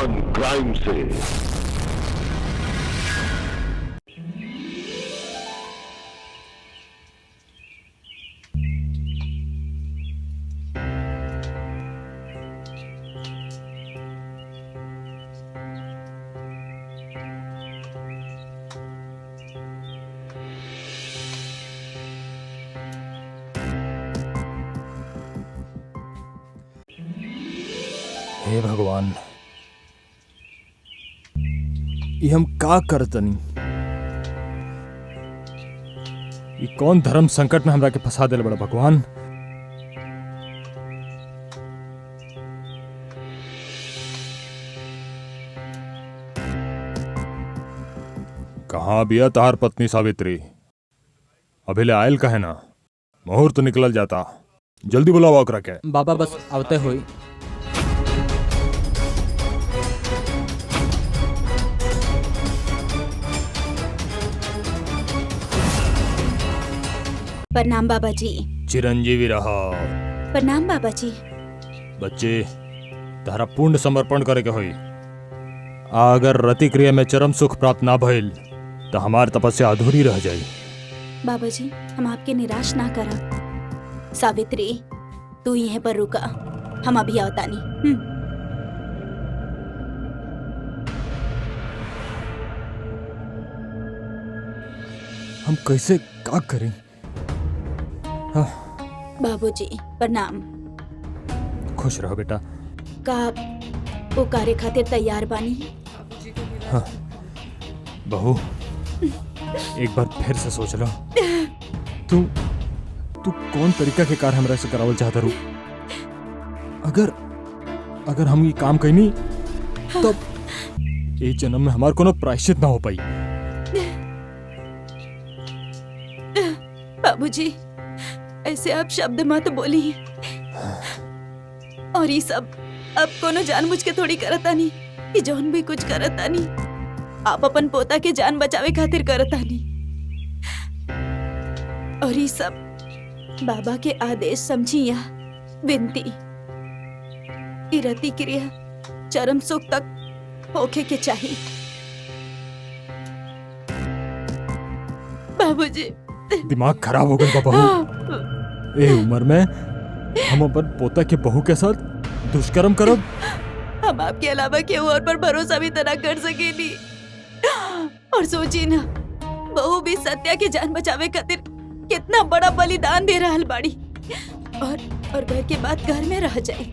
धर्म क्राइम से। हे भगवान, ये हम का करतनी? ये कौन धर्म संकट में हमरा के फंसा दिल बड़ा भगवान? कहाँ बिया तार पत्नी सावित्री? अभी ले आयल कहे ना? मुहूर्त निकल जाता, जल्दी बुलावा ओकरा के। बाबा बस आवते हुई। प्रणाम बाबा जी। चिरंजीवी रहा। प्रणाम बाबा जी। बच्चे, तारा पूर्ण समर्पण करे के होई। अगर रति क्रिया में चरम सुख प्राप्त ना भइल तो हमार तपस्या अधूरी रह जाई। बाबा जी, हम आपके निराश ना करा। सावित्री, तू यहीं पर रुका, हम अभी आवतानी। हम कैसे का करें? बाबूजी प्रणाम। खुश रहो बेटा। का वो कार्य खातिर तैयार बानी? हाँ, बहू एक बार फिर से सोच लो। तू कौन तरीका के कार्य हमरा से करावल चाहता रू? अगर हम ये काम कईनी तब एक जन्म में हमार कोनो प्रायश्चित ना हो पाई। बाबूजी, ऐसे आप शब्द मत बोली। और ये सब अब कोनो जानबूझ के थोड़ी करतानी कि जौन भी कुछ करतानी आप अपन पोता के जान बचावे खातिर करतानी। और ये सब बाबा के आदेश समझी या विनती। ई रति क्रिया चरम सुख तक होके के चाहिए। बाबूजी, दिमाग खराब हो गया बहू। ए उम्र में हम अपन पोता के बहू के साथ दुष्कर्म करब? हम आपके अलावा केहू और पर भरोसा भी तना कर सकेली। और सोची ना, बहू भी सत्या के जान बचावे खातिर कितना बड़ा बलिदान दे रहल बाड़ी। और घर के बाद घर में रह जाई,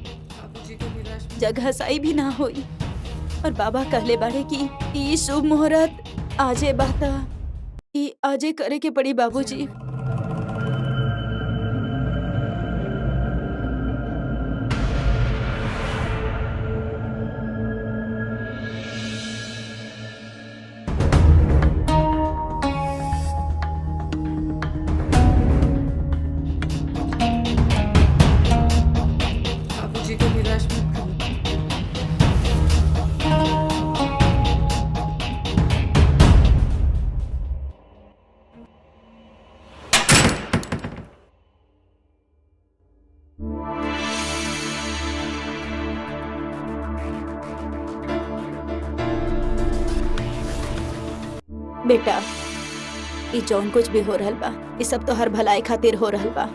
जगह साई भी ना होई। और बाबा कहले बाड़े कि ई शुभ मुहूर्त आजे बाता, ई आजे करे के पड़ी बाबूजी। बेटा, ये जौन कुछ भी हो रहल बा, ये सब तो हर भलाई खातिर हो रहल बा।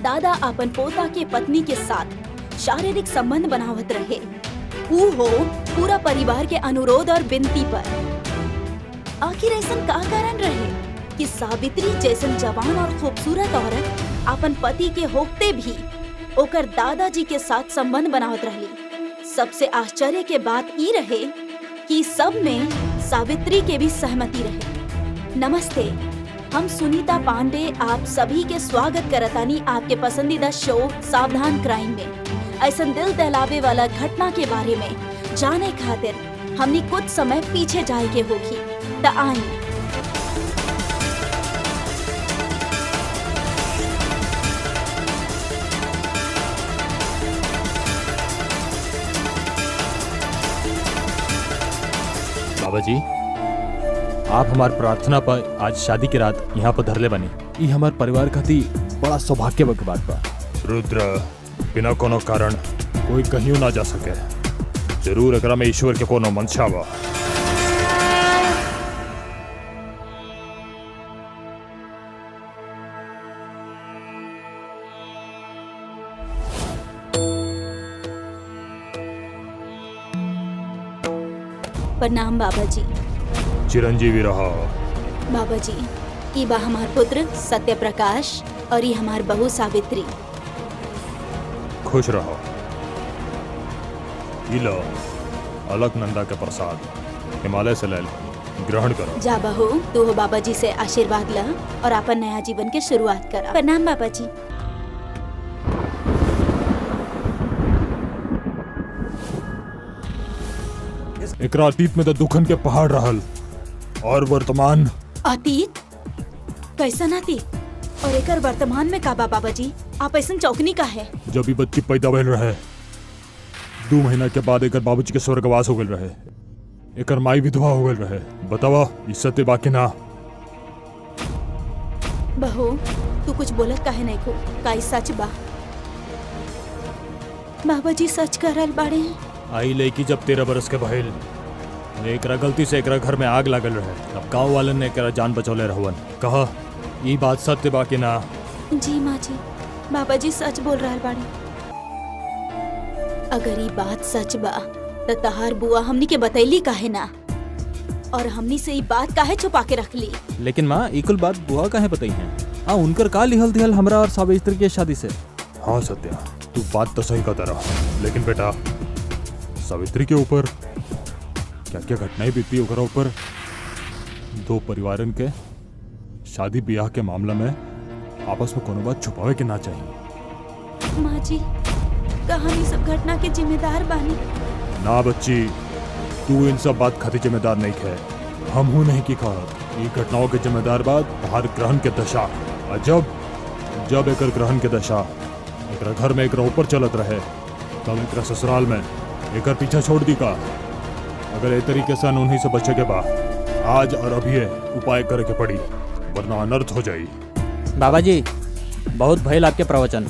दादा अपन पोता के पत्नी के साथ शारीरिक संबंध बनावत रहे, वो हो पूरा परिवार के अनुरोध और विनती पर। आखिर ऐसा का कारण रहे? कि सावित्री जैसन जवान और खूबसूरत औरत अपन पति के होते भी ओकर दादाजी के साथ संबंध बनावत रहली। सबसे आश्चर्य के बात ई रहे कि सब में सावित्री के भी सहमति रहे। नमस्ते, हम सुनीता पांडे आप सभी के स्वागत करतानी आपके पसंदीदा शो सावधान क्राइम में। ऐसा दिल दहलावे वाला घटना के बारे में जाने खातिर हमनी कुछ समय पीछे जाए के होगी। त आई बाबा जी, आप हमार प्रार्थना पर आज शादी की रात यहाँ पर धरले बनी। ये हमार परिवार खाती बड़ा सौभाग्य की बात बा। रुद्र, बिना कोनो कारण कोई कहीं ना जा सके। जरूर एकरा में ईश्वर के कोनो मंशा बा। प्रणाम बाबा जी। चिरंजीवी रहो। बाबा जी, ई बा हमार पुत्र सत्य प्रकाश और ये हमार बहू सावित्री। खुश रहो। ई लो अलकनंदा के प्रसाद हिमालय से ले लो, ग्रहण करो। जा बहू, तू हो बाबा जी से आशीर्वाद ला और अपन नया जीवन के शुरुआत करा। प्रणाम बाबा जी। एकरा अतीत में तो दुखन के पहाड़ रहल और वर्तमान। अतीत? कैसन अतीत? और एकर वर्तमान में का बा बाबा जी? आप ऐसन चौकनी का है? जब भी बच्ची पैदा भइल रहे 2 महीना के बाद एकर बाबूजी के स्वर्गवास हो गए रहे। एकर माई विधवा हो गए रहे। बतावा ई सत्य बाकी ना? बहू, तू कुछ बोलत काहे नहीं को? का ई सच बा? बाबा जी सच करल बाड़े। आई लड़की जब 13 बरस के भइल, एकरा गलती से एकरा घर में आग लागल रहे। अब गाँव वालन ने एकरा जान बचौले रहवन। कहा ई बात सत्य बा कि ना? जी माँ जी, बाबा जी सच बोल रहा बाड़ी। अगर ये बात सच बा तो तहार बुआ हमनी के बतैली काहे ना, और हमनी से ये बात काहे छुपा के रख ली? लेकिन माँ, इकुल बात बुआ काहे बताई है? हाँ, उनकर का लिहल दिहल हमरा और सावित्री के शादी से। हाँ सत्या, तू बात तो सही कहता रहा, लेकिन बेटा सावित्री के ऊपर क्या क्या घटनाएं बीती ओकरा ऊपर। 2 परिवारन के शादी ब्याह के मामला में आपस में कोनो बात छुपावे के ना चाहिए। माँ जी, कहानी सब घटना के जिम्मेदार बानी। ना बच्ची, तू इन सब बात खातिर जिम्मेदार नहीं है। हम हूं नहीं की कहत। ये घटनाओं के जिम्मेदार बात तहार ग्रहण के दशा। और जब एकर ग्रहण के दशा एकरा घर में एकरा ऊपर चलत रहे, तब एकरा ससुराल में एकर पीछा छोड़ दी का। अगर ए तरीके से उन्हीं से बचे के बा, आज और अभी उपाय करे के पड़ी, वरना अनर्थ हो जाई। बाबा जी, बहुत भयल आपके प्रवचन।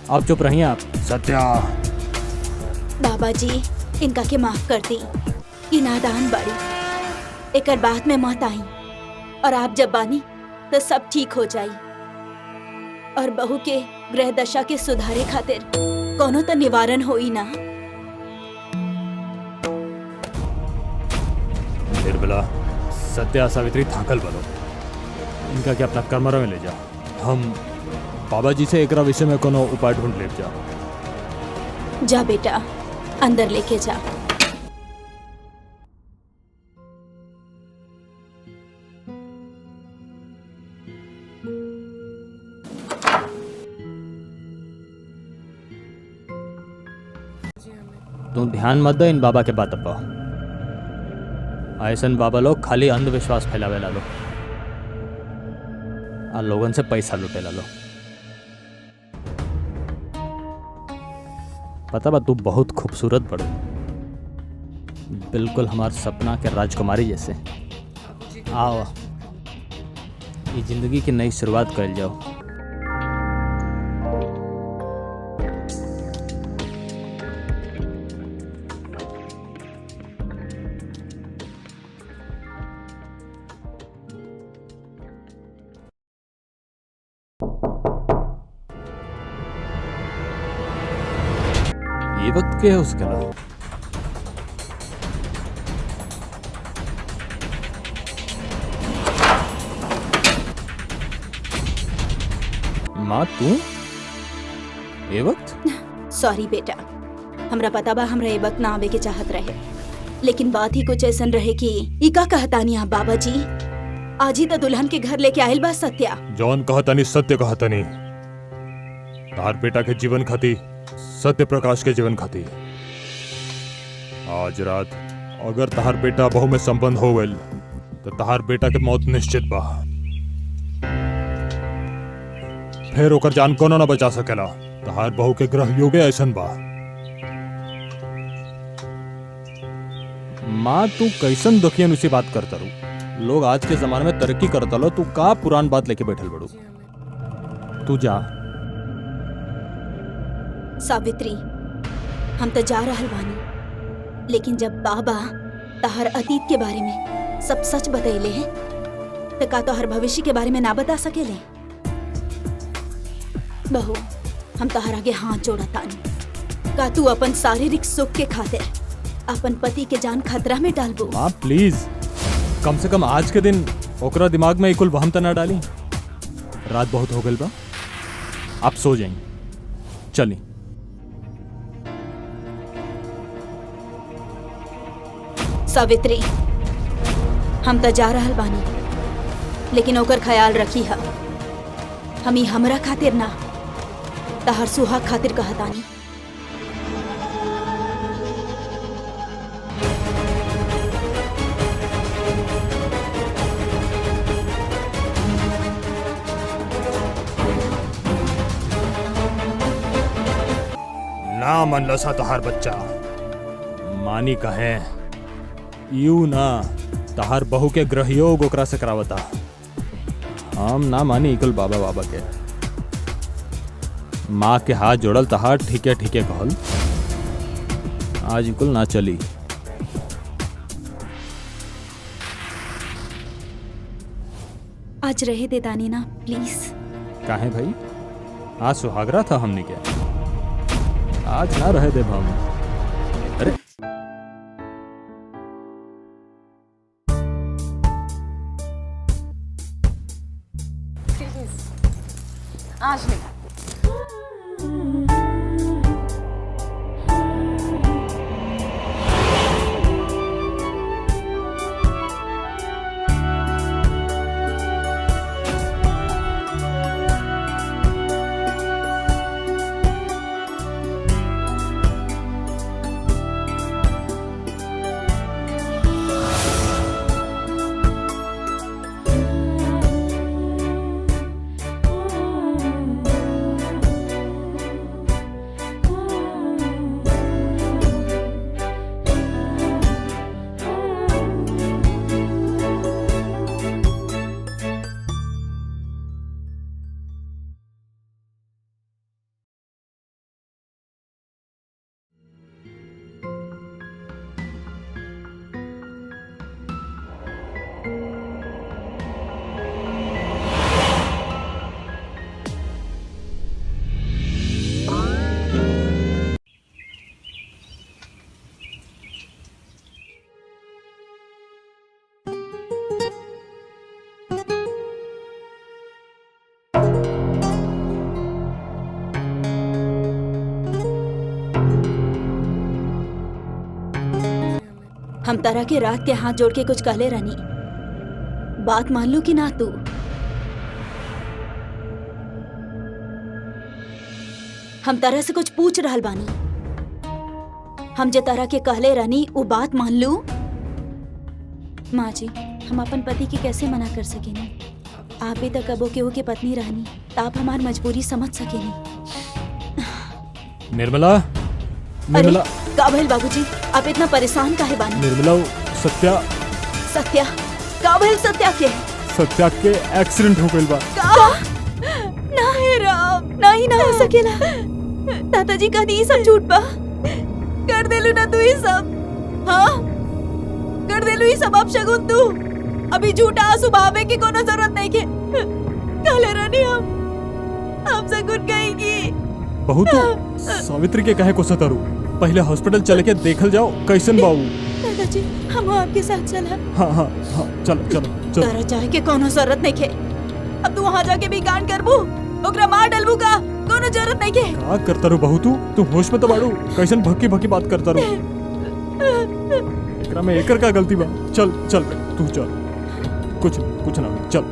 आप चुप रहिए। आप सत्या। बाबा जी, इनका के माफ कर दी। ई नादान बाड़ी, एकर बात में मत आई। और आप जब बानी तो सब ठीक हो जाई। और बहू के ग्रह दशा के सुधारे खातिर कोनो तो निवारण होई ना। निर्मला, सत्या सावित्री थाकल बनो। इनका के अपना कमरा में ले जा। हम बाबा जी से एकरा विषय में कोनो उपाय ढूंढ ले जा। जा बेटा, अंदर लेके जा। तुम ध्यान मत दो इन बाबा के बात पर। ऐसन बाबा लोग खाली अंधविश्वास फैलावे ला लो और लोगन से पैसा लुटे ला लो। पता बा, तू बहुत खूबसूरत बड़ो, बिल्कुल हमार सपना के राजकुमारी जैसे। आओ, ये जिंदगी की नई शुरुआत कर जाओ। ये वक्त क्या है उसके अलावा? माँ तू ए वक्त सॉरी बेटा, हमरा पता बा हमरा ए वक्त ना आवे के चाहत रहे, लेकिन बात ही कुछ ऐसन रहे कि ई का कहतानी आप बाबा जी, आज ही तो दुल्हन के घर लेके आयल बा सत्या। जौन कहतनी सत्य कहतनी। तहार बेटा के जीवन खाती, सत्य प्रकाश के जीवन खाती। आज रात अगर तहार बेटा बहू में संबंध हो गइल तो तहार बेटा के मौत निश्चित बा। फिर ओकर जान कोनो ना बचा सकेला। तहार बहू के ग्रह योगे ऐसन बा। माँ तू कैसन दुखियन उसी बात करता रू। लोग आज के जमाने में तरक्की करता लो, तू का पुरान बात लेके बैठल बड़ू। तू जा। सावित्री, हम तो जा रहल बानी, लेकिन जब बाबा तहर अतीत के बारे में सब सच बतैले हैं तो का तोहर भविष्य के बारे में ना बता सकेले? बहू, हम तहर आगे हाथ जोड़तानी, का तू अपन शारीरिक सुख के खातिर अपन पति के जान खतरा में डालबो? माँ प्लीज, कम से कम आज के दिन ओकरा दिमाग में कुल वहम त ना डाली। रात बहुत हो गई बा, आप सो जाएं। चली। सावित्री, हम तो जा रहल बानी, लेकिन ओकर ख्याल रखी हा। हम ही हमरा खातिर ना, तहर सुहाग खातिर कहतानी। ना मन लसा तहार बच्चा। मानी कहे यू ना, तहार बहू के ग्रहयोग ओकरा से करावता। हम ना मानी इकुल बाबा बाबा के। माँ के हाथ जोड़ल तहार ठीके ठीके कहल। आज इकुल ना चली। आज रहे दे दानी ना प्लीज। काहे भाई, आज सुहागरा था हमने के, आज ना रहे दे हम। अरे आज नहीं। हम तरह के रात के हाथ जोड़ के कुछ कहले रहनी, बात मान लू कि ना तू? हम तरह से कुछ पूछ रहल बानी, हम जे तरह के कहले रहनी वो बात मान लू? माँ जी, हम अपन पति के कैसे मना कर सकेनी? आप भी तो कबो केहू के पत्नी रहनी, तो आप हमार मजबूरी समझ सकेनी। निर्मला, निर्मला। अरे का भइल बाबूजी, आप इतना परेशान काहे बानी? निर्मला, सत्या। सत्या? का भइल सत्या के? सत्या के एक्सीडेंट हो गइल बा। का? ना है राम, ना ही ना हो सकेला। दादाजी कहनी ये सब झूठ बा। कर देलू ना तू ये सब? हाँ, कर देलू ये सब। अब शगुन तू अभी झूठा आंसू बहावे की कोनो जरूरत नहीं के। काले रानी हम शगुन कहेंगी। बहू तू सावित्री के कहे को सतारू, पहले हॉस्पिटल चले के देखल जाओ कैसन बाऊ। दादाजी हम आपके साथ चला। हाँ हाँ हाँ, चलो चलो चलो। तारा चाहे के कोनो जरूरत नहीं के। अब तू वहाँ जाके भी कांड करबू ओकरा मार डलबू का कोनो जरूरत नहीं के। का करता रू बहू तू होश में तो बाड़ू, कैसन भक्की भक्की बात करता रू। एकरा में एकर का गलती बा। चल चल तू चल, कुछ ना चल।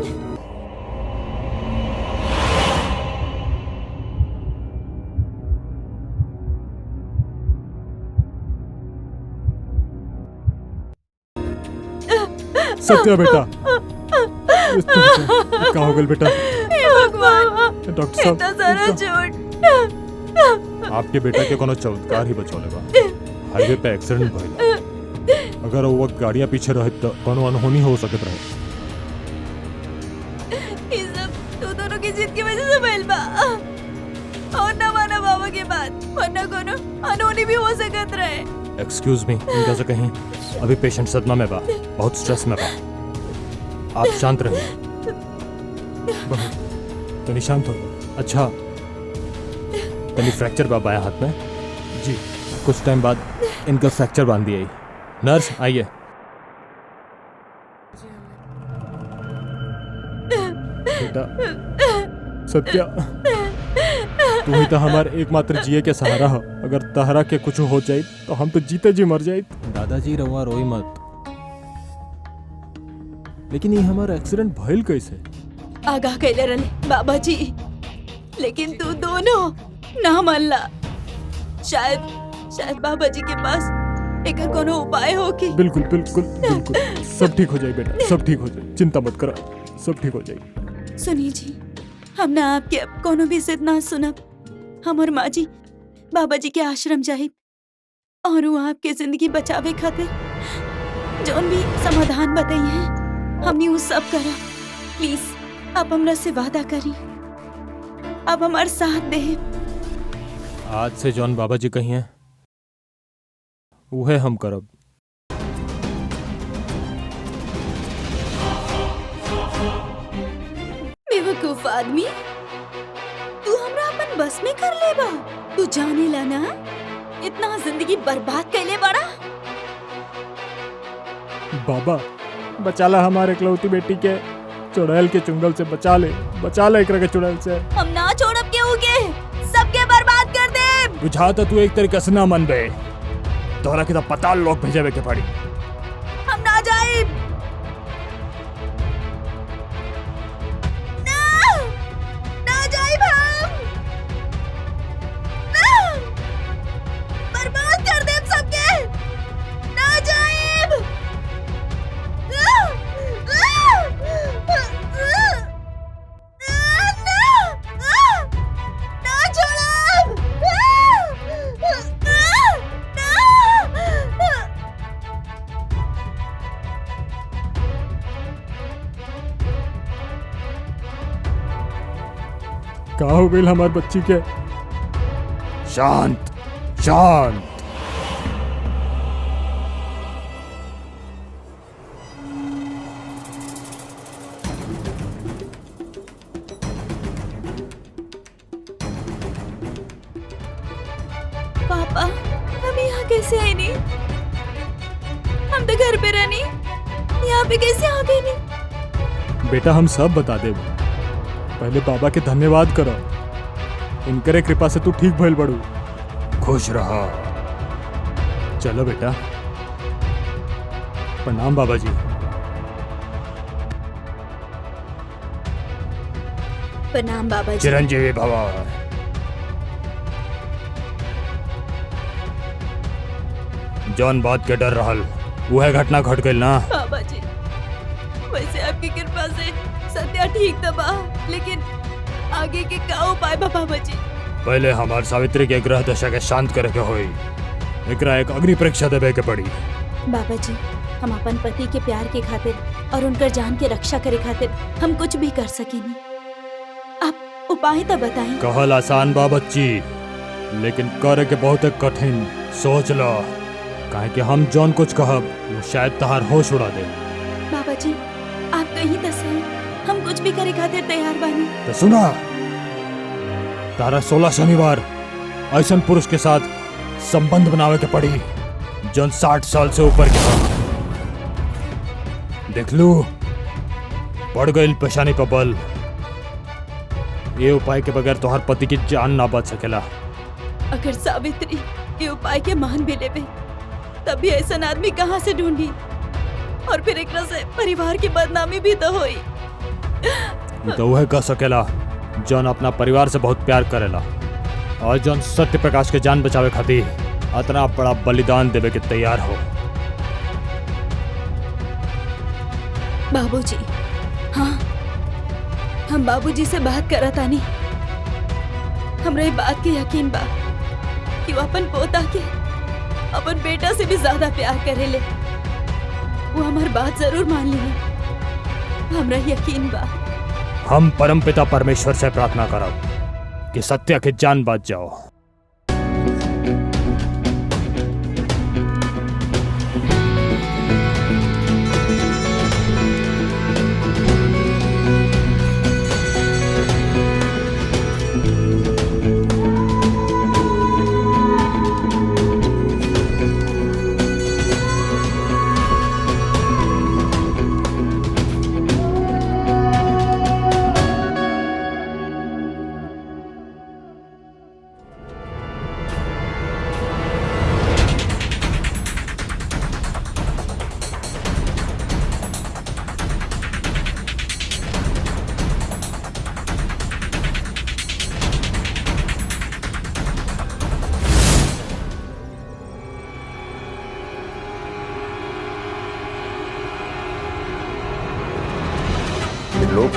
सत्या बेटा, क्या हो गया बेटा? हे भगवान, डॉक्टर साहब, इतना सारा चोट। आपके बेटा के कोनो चमत्कार ही बचौले बा। हाईवे पे एक्सीडेंट भइल, अगर वो वक्त गाड़ियां पीछे रहे तो कोनो अनहोनी हो सकत रहे। ये सब तू दोनों की जिद की वजह से भइल बा। और ना माना बाबा के बात, वरना कोनो अनहोनी भी हो सकत रहे। एक्सक्यूज मी, इनका से कहीं अभी पेशेंट सदमा में बा, बहुत स्ट्रेस में बा। आप शांत रहिए। तनी शांत हो। अच्छा, तनी फ्रैक्चर बा बाया हाथ में जी। कुछ टाइम बाद इनका फ्रैक्चर बांध दिया। नर्स आइए। बेटा सत्या, तू ही तो हमारे एकमात्र जिए के सहारा हो। अगर तहरा के कुछ हो जाए तो हम तो जीते जी मर जाए। दादाजी रहुआ रोई मत। लेकिन ये हमारा एक्सीडेंट भइल कैसे? आगाह कैले रहले बाबा जी, लेकिन तू दोनों ना मानला। शायद बाबा जी के पास एकर कोनो उपाय हो कि। बिल्कुल बिल्कुल बिल्कुल, सब ठीक हो जाए बेटा, सब ठीक हो जाए, चिंता मत करो, सब ठीक हो जाए। सुनिए जी, हम ना आपके अब कोनो भी जिद ना सुनब। हमर माँ जी बाबा जी के आश्रम जाहिब और वो आपके जिंदगी बचावे खातिर जौन भी समाधान बताई है हमने वो सब करा। प्लीज आप हमरा से वादा करी, आप हमार साथ दे। आज से जौन बाबा जी कही हैं उहे हम करब। बेवकूफ आदमी, तू हमरा अपन बस में कर लेबा। तू जाने ला ना इतना जिंदगी बर्बाद कैले बड़ा। बाबा बचाला हमारे इकलौती बेटी के चुड़ैल के चुंगल से, बचा ले एकरा के चुड़ैल से। हम ना छोड़ब केहू के, सबके बर्बाद कर दे। बुझाता तू एक तरीके से ना मन बे, तोरा के तो पताल लोग भेजे के पड़ी। हम ना जाए, ना जाए हम, ना बर्बाद कर दे सबके, ना जाए। का हो गई हमार बच्ची के? शांत शांत। पापा, हम यहाँ कैसे आए नहीं? हम तो घर पे रहनी, यहाँ पे कैसे आ गए नहीं? बेटा हम सब बता दे, पहले बाबा के धन्यवाद करो। इनकरे कृपा से तू ठीक भइल बड़ू। खुश रहा। चलो बेटा, प्रणाम बाबा जी। प्रणाम बाबा जी। चिरंजीवी भवा। जौन बात के डर रहल वह घटना घट गई ना बाबा जी, वैसे आपकी कृपा से सत्या ठीक दबा, लेकिन आगे के का उपाय बा बाबा जी? पहले हमार सावित्री के ग्रह दशा के शांत करे के होई। एकरा एक अग्नि परीक्षा देवे के पड़ी। बाबा जी, हम अपन पति के प्यार के खातिर और उनकर जान के रक्षा करे खातिर हम कुछ भी कर सकेनी। आप उपाय तो बताएं। कहल आसान बा बच्ची, लेकिन करे के बहुत कठिन। सोच लो, काहे कि हम जौन कुछ कहब वो शायद तहार होश उड़ा दे। बाबा जी, आप कहीं तो सही, हम कुछ भी करे खातिर तैयार बानी। तो सुना, तारा 16 शनिवार ऐसन पुरुष के साथ संबंध बनावे के पड़ी जौन 60 साल से ऊपर के हो। देख लू, पड़ गई पेशानी पर बल। ये उपाय के बगैर तोहर पति की जान ना बच सकेला। अगर सावित्री ये उपाय के मान भी लेवे तब भी ऐसा आदमी कहाँ से ढूंढी, और फिर एकरा से परिवार की बदनामी भी तो हुई। ये तो वह कह सकेला जौन अपना परिवार से बहुत प्यार करेला और जौन सत्य प्रकाश के जान बचावे खातिर इतना बड़ा बलिदान देवे के तैयार हो। बाबूजी, हाँ, हम बाबूजी से बात करत आनी। हमरा ये बात के यकीन बा कि वो अपन पोता के अपन बेटा से भी ज्यादा प्यार करेले। वो हमार बात जरूर मान ली, हमरा यकीन बा। हम परमपिता परमेश्वर से प्रार्थना करब कि सत्या के जान बच जाओ। लोग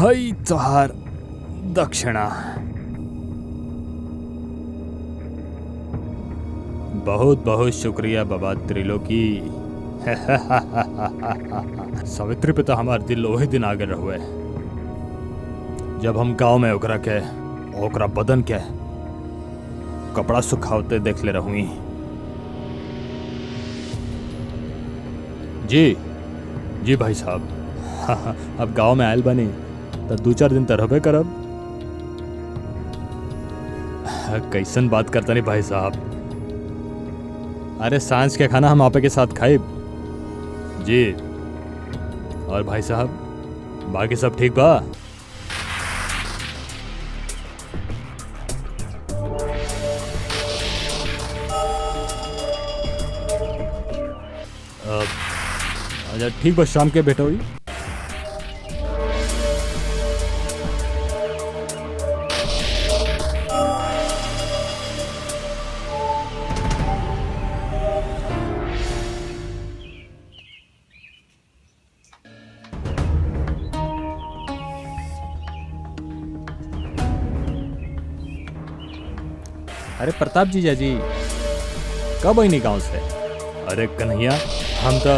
हई तोहार दक्षिणा। बहुत बहुत शुक्रिया बाबा त्रिलोकी। सावित्री पे तो हमार दिल वही दिन आगे रहुए जब हम गांव में ओकरा बदन के कपड़ा सुखावते देख ले रहुई। जी भाई साहब, अब गांव में आयल बनी तो 2-4 दिन तो रहबे करब। कैसन बात करता नहीं भाई साहब। अरे सांझ के खाना हम आपे के साथ खाइब जी। और भाई साहब बाकी सब ठीक बा? अच्छा ठीक बस शाम के भेंट हुई। अरे प्रताप जीजा जी कब आई गांव से? अरे कन्हैया, हम तो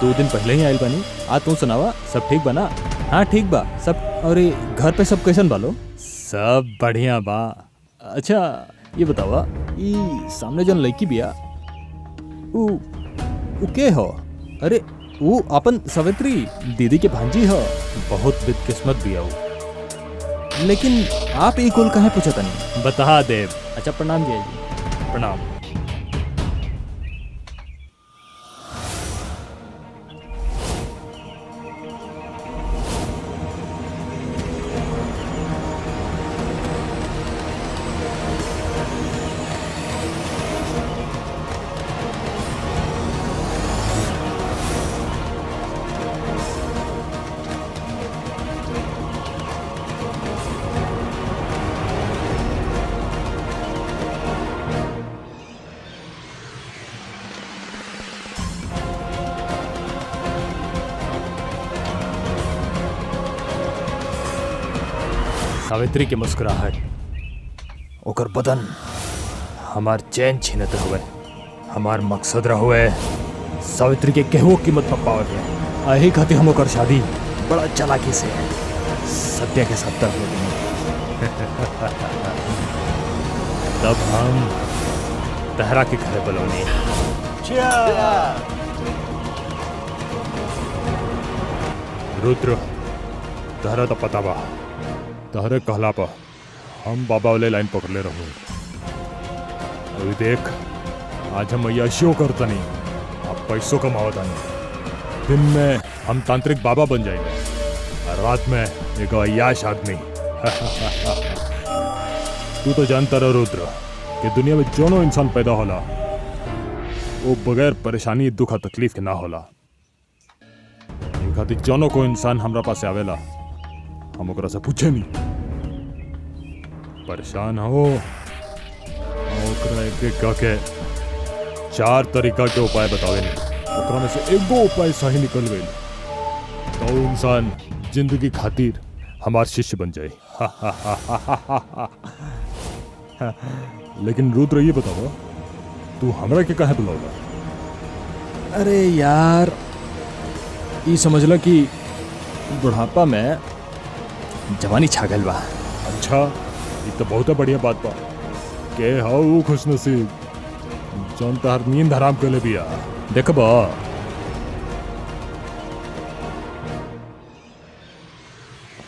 2 दिन पहले ही आयल बनी। आ तू सुनावा, सब ठीक बना? हाँ ठीक बा सब। और घर पे सब कैसन बालो? सब बढ़िया बा। अच्छा ये बतावा, ई सामने जन लड़की बिया उ के हो? अरे वो अपन सावित्री दीदी के भांजी हो। बहुत बदकिस्मत बिया उ। लेकिन आप ई कुल कहे पूछा तनी? बता देव। अच्छा प्रणाम जीजा जी। प्रणाम। सावित्री के मुस्कुराहट, ओकर बदन हमार चैन छीनत हुए। हमार मकसद रहुए सावित्री के केहू कीमत पर पावे के। यही खातिर हम ओकर शादी बड़ा चालाकी से सत्या के साथ तय हो। तब हम तहरा के घरे बुलौनी। रुद्र, तहरा तो पता बा, तहरे कहला पर हम बाबा वाले लाइन पकड़ ले रहो। अभी देख, आज हम यशो करतनी, अब पैसों कमावत आनी। दिन में हम तांत्रिक बाबा बन जाएंगे और रात में एक अय्याश आदमी। तू तो जानता रह रुद्र कि दुनिया में जोनो इंसान पैदा होला वो बगैर परेशानी दुख और तकलीफ के ना होला। ये खातिर जोनो को इंसान हमरा पास आवेला हम ओकरा से पूछे नहीं परेशान हो ओकरा एक के 4 तरीका के उपाय बतावे नहीं ओकरा में से एगो उपाय सही निकल गई तो इंसान जिंदगी खातिर हमार शिष्य बन जाए। लेकिन रुद्र ये बताओ तू हमरा के काहे बुलावला? अरे यार ई समझला कि बुढ़ापा में जवानी छा गइल बा। अच्छा ये तो बहुत बढ़िया बात बा के हाउ खुशनसीब जौन तहर नींद हराम कर ले बिया। देखबा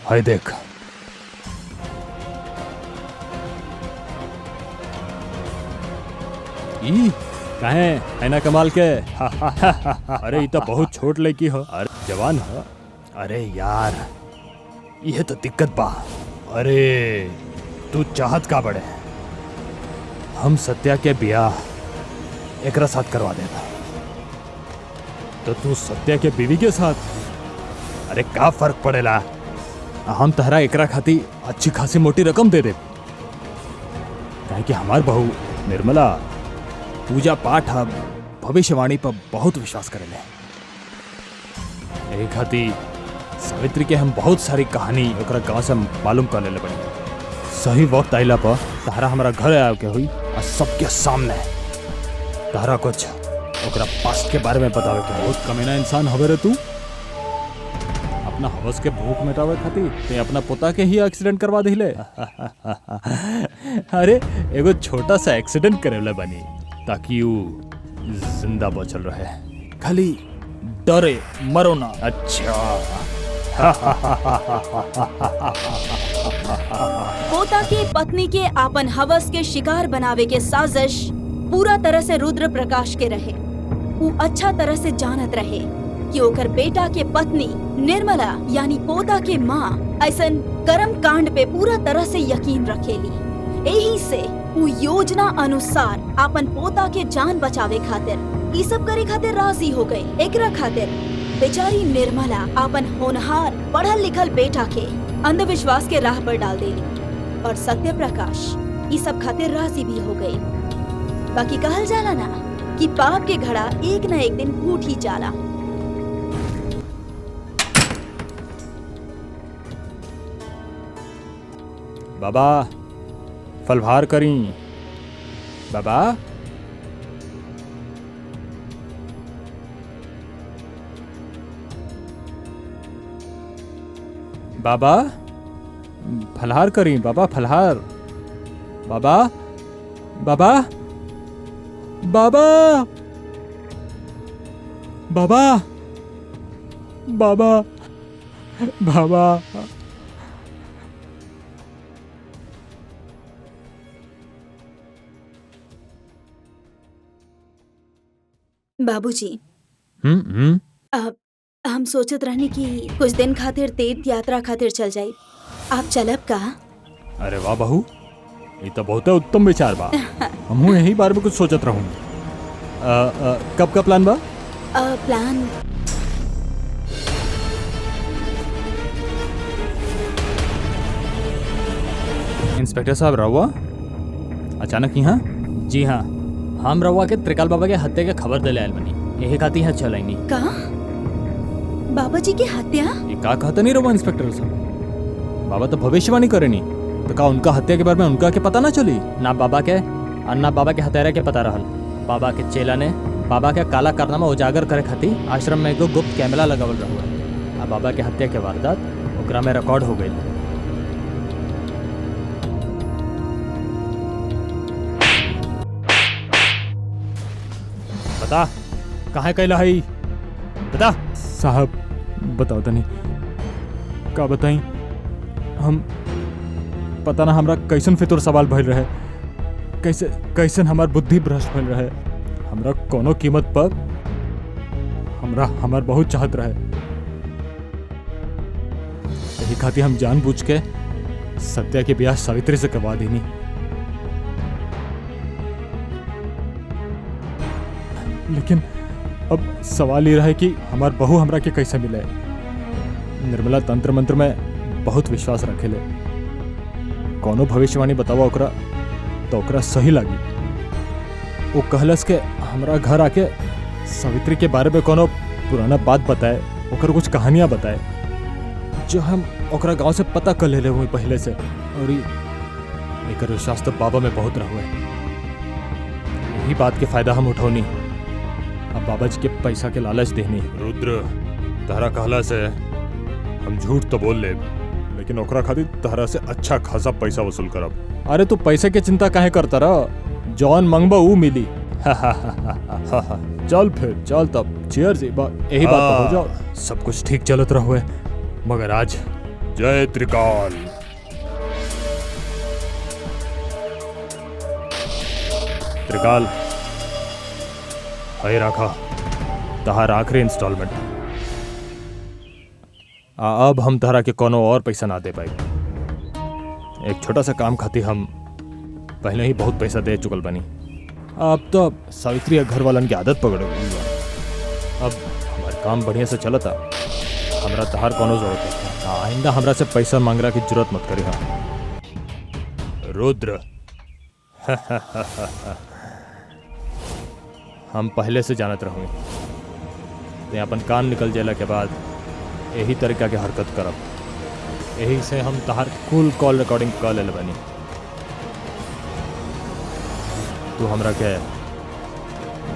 हाय देख ई काहे ऐना कमाल के अरे ये तो बहुत छोट लड़की हो अरे जवान हो। अरे यार यह तो दिक्कत बा। अरे तू चाहत का बड़े हम सत्या के ब्याह एकरा साथ करवा देना। तो तू सत्या के बीवी के साथ? अरे का फर्क पड़ेला हम तहरा एकरा खाती अच्छी खासी मोटी रकम दे दे काहे कि हमार बहू निर्मला पूजा पाठ भविष्यवाणी पर बहुत विश्वास करेले। यही खाती सावित्री के हम बहुत सारी कहानी ओकरा गांव से मालूम कर लेले बनी। सही वक्त आइला पर तहरा हमारा घर आवे के हुई और सबके सामने तहरा कुछ ओकरा पास्ट के बारे में बतावे के। बहुत कमीना इंसान हवे रे तू। अपना हवस के भूख मिटावे खातिर ते अपना पोता के ही एक्सीडेंट करवा दिले। अरे एगो छोटा सा एक्सीडेंट करेले बनी ताकि वो जिंदा बचल रहे खाली डरे मरो ना। अच्छा पोता के पत्नी के आपन हवस के शिकार बनावे के साजिश पूरा तरह से रुद्र प्रकाश के रहे। वो अच्छा तरह से जानत रहे कि ओकर बेटा के पत्नी निर्मला यानी पोता के माँ ऐसन कर्म कांड पे पूरा तरह से यकीन रखेली। यही से वो योजना अनुसार अपन पोता के जान बचावे खातिर ये सब करे खातिर राजी हो गई। एकरा खातिर बेचारी निर्मला अपन होनहार पढ़ल लिखल बेटा के अंधविश्वास के राह पर डाल देली और सत्य प्रकाश ये सब खातिर राजी भी हो गई। बाकी कहल जाला ना कि पाप के घड़ा एक न एक दिन फूट ही जाला। बाबा फलहार करी। बाबा बाबा फलहार करी। बाबा फलहार। बाबा बाबा बाबा बाबा बाबा बाबा बाबूजी अब हम सोचत रहनी कि कुछ दिन खातिर तीर्थ यात्रा खातिर चल जाई। आप चलब का? अरे वाह बहू ये तो बहुत उत्तम विचार बा। हम यही बारे में कुछ सोचत रहूं। कब का प्लान बा? प्लान इंस्पेक्टर साहब रहुआ अचानक यहाँ? जी हाँ हम रहुआ के त्रिकाल बाबा के हत्या के खबर दिले आयल बनी यही खाती है चलैनी। का बाबा जी की हत्या? ये का कहता नहीं रहुआ इंस्पेक्टर साहब? बाबा तो भविष्यवाणी करे नहीं तो का उनका हत्या के बारे में उनका के पता ना चली? ना बाबा के और ना बाबा के हत्यारा के पता रहल। बाबा के चेला ने बाबा के काला कारनामा उजागर करे खातिर आश्रम में एगो गुप्त कैमरा लगावल रहुआ। बाबा के हत्या के वारदात ओकरा में रिकॉर्ड हो गई। बता कहाँ कैला है? बता साहब बताओ तनी का बताई। हम पता ना हमरा कैसन फितुर सवाल भइल रहे कैसे कैसन हमार बुद्धि भ्रष्ट भइल रहे। हमरा कोनो कीमत पर हमार बहुत चाहत रहे। यही खातिर हम जानबूझ के सत्या के ब्याह सावित्री से करवा देनी। लेकिन अब सवाल ये रहा कि हमार बहू हमरा के कैसे मिले। निर्मला तंत्र मंत्र में बहुत विश्वास रखेले। कोनो भविष्यवाणी बतावा ओकरा तो ओकरा सही लगी। वो कहलस के हमरा घर आके सावित्री के बारे में कोनो पुराना बात बताए, ओकर कुछ कहानियां बताए जो हम ओकरा गांव से पता कर ले हुए पहले से। और एकर विश्वास तो बाबा में बहुत रहुए। यही बात के फायदा हम उठौनी। अब बाबा जी के पैसा के लालच देनी। रुद्र, तहरा कहला से हम झूठ तो बोल ले, लेकिन ओकरा खातिर तहरा से अच्छा खासा पैसा वसूल करब। अरे तू पैसे के चिंता काहे करता रह, जौन मंगबा ऊ मिली। चल फिर चल तब चीयर्स। यही बात तो हो जाओ। सब कुछ ठीक चलत रहुए मगर आज जय त्रिकाल। त्रिकाल है रखा तहार आखिरी इंस्टॉलमेंट। अब हम तहरा के कोनो और पैसा ना दे पाई। एक छोटा सा काम खातिर हम पहले ही बहुत पैसा दे चुकल बनी। अब तो सावित्री या घर वालन की आदत पकड़ गई बा। अब हमारा काम बढ़िया से चलता। हमरा तहार कोनो जरूरत नहीं। आइंदा हमरा से पैसा मांगला की जरूरत मत करी। हाँ रुद्र, हम पहले से जानत रहूँगे ते अपन काम निकल जाला के बाद यही तरीका के हरकत करब। यही से हम तहार कुल कॉल रिकॉर्डिंग कर ले बनी। तू हमरा के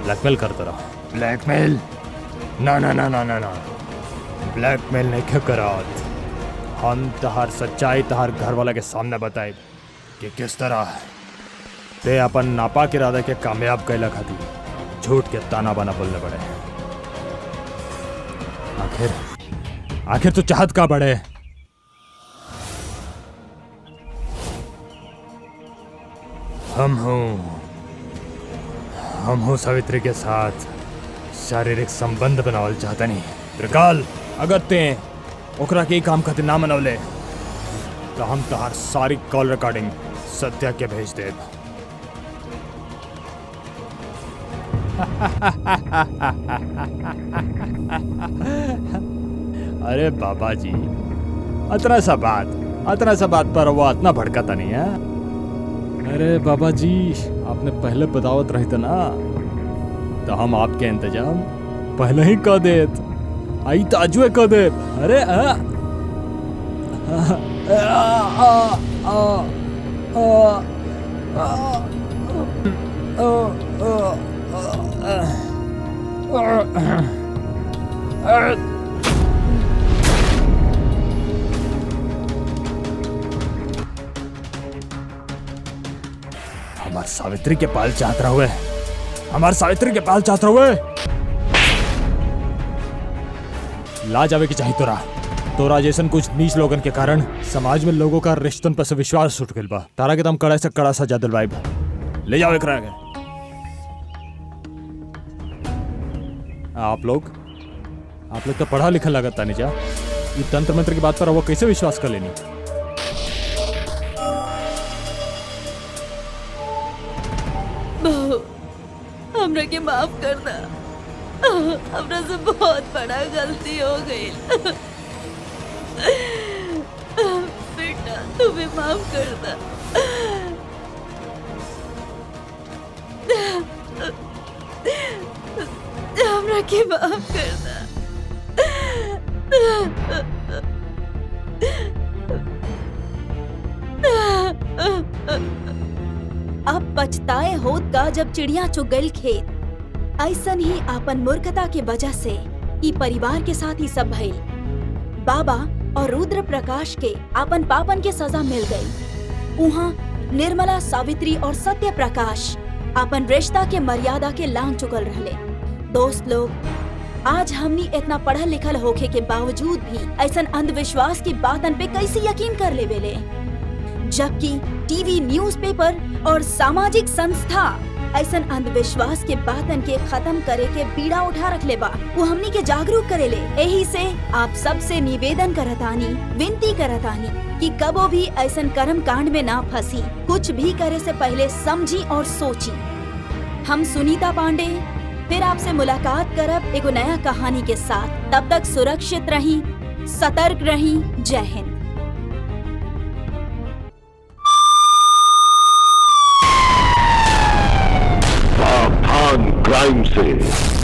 ब्लैकमेल करता रहा। ब्लैकमेल? ना ना ना ना ना ना, ब्लैकमेल नहीं क्यों करात। हम तहार सच्चाई तहार घर वाला के सामने बताए कि किस तरह ते अपन नापाक इरादा के कामयाब कैला खातिर झूठ के ताना बाना बोलने पड़े। आखिर तो चाहत का बड़े। हम हूँ सावित्री के साथ शारीरिक संबंध बनावल चाहता नहीं। त्रिकाल, अगर ते ओकरा के काम खातिर ना मनवले तो हम तहार सारी कॉल रिकॉर्डिंग सत्या के भेज देब। अरे बाबा जी, अतना सा बात पर वो इतना भड़काता नहीं है। अरे बाबा जी, आपने पहले बतावत रही था ना तो हम आपके इंतजाम पहले ही कर देत। आई ताजुए कर दे। अरे हमार सावित्री के पाल चाहत रहुए। हमार सावित्री के पाल चाहत रहुए। लाज आवे की चाहिए तोरा जैसन कुछ नीच लोगन के कारण समाज में लोगों का रिश्तन पर से विश्वास उठ गइल बा। तारा के दम कड़ा से कड़ा सजा दिलवाइब। ले जाओ एकरा के। आप लोग तो पढ़ा लिखा लागत तानी जा। ये तंत्र मंत्र की बात पर वो कैसे विश्वास कर लेनी। बहू, हमरा के माफ कर दा। हमरा से बहुत बड़ा गलती हो गई। बेटा, तुम्हें माफ कर दा। हमरा के माफ कर दा। अब पछताए होत का जब चिड़िया चुग गइल खेत। ऐसन ही आपन मूर्खता के वजह से ई परिवार के साथ ही सब भइल। बाबा और रुद्र प्रकाश के आपन पापन के सजा मिल गई। उहाँ निर्मला, सावित्री और सत्य प्रकाश आपन रिश्ता के मर्यादा के लांघ चुकल रहले। दोस्त लोग, आज हमनी इतना पढ़ल लिखल होखे के बावजूद भी ऐसन अंधविश्वास की बातन पे कैसे यकीन कर लेवेले, जबकि टीवी, न्यूज़पेपर और सामाजिक संस्था ऐसन अंधविश्वास के बातन के खत्म करे के बीड़ा उठा रख ले बा। वो हमनी के जागरूक करेले। यही से आप सबसे निवेदन करतानी, विनती करतानी कि कबो भी ऐसन कर्म कांड में ना फंसी। कुछ भी करे से पहले समझी और सोची। हम सुनीता पांडे फिर आपसे मुलाकात करब एगो नया कहानी के साथ। तब तक सुरक्षित रही, सतर्क रही। जय हिंद। सावधान क्राइम से।